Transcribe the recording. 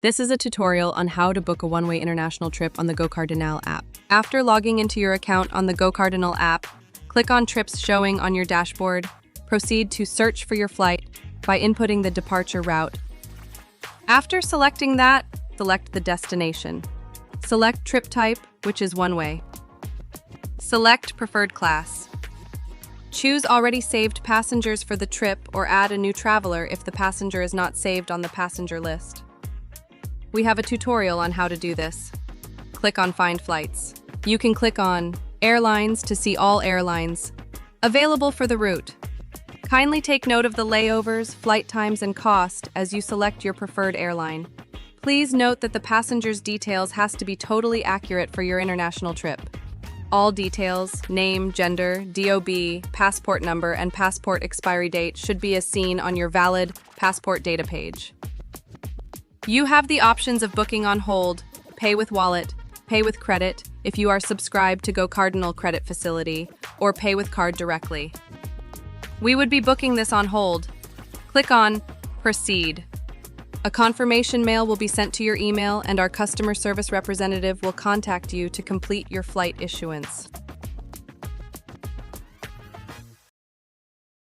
This is a tutorial on how to book a one-way international trip on the GoKardinal app. After logging into your account on the GoKardinal app, click on trips showing on your dashboard. Proceed to search for your flight by inputting the departure route. After selecting that, select the destination. Select trip type, which is one-way. Select preferred class. Choose already saved passengers for the trip or add a new traveler if the passenger is not saved on the passenger list. We have a tutorial on how to do this. Click on Find Flights. You can click on Airlines to see all airlines available for the route. Kindly take note of the layovers, flight times, and cost as you select your preferred airline. Please note that the passenger's details has to be totally accurate for your international trip. All details, name, gender, DOB, passport number, and passport expiry date should be as seen on your valid passport data page. You have the options of booking on hold, pay with wallet, pay with credit if you are subscribed to GoKardinal Credit Facility, or pay with card directly. We would be booking this on hold. Click on Proceed. A confirmation mail will be sent to your email and our customer service representative will contact you to complete your flight issuance.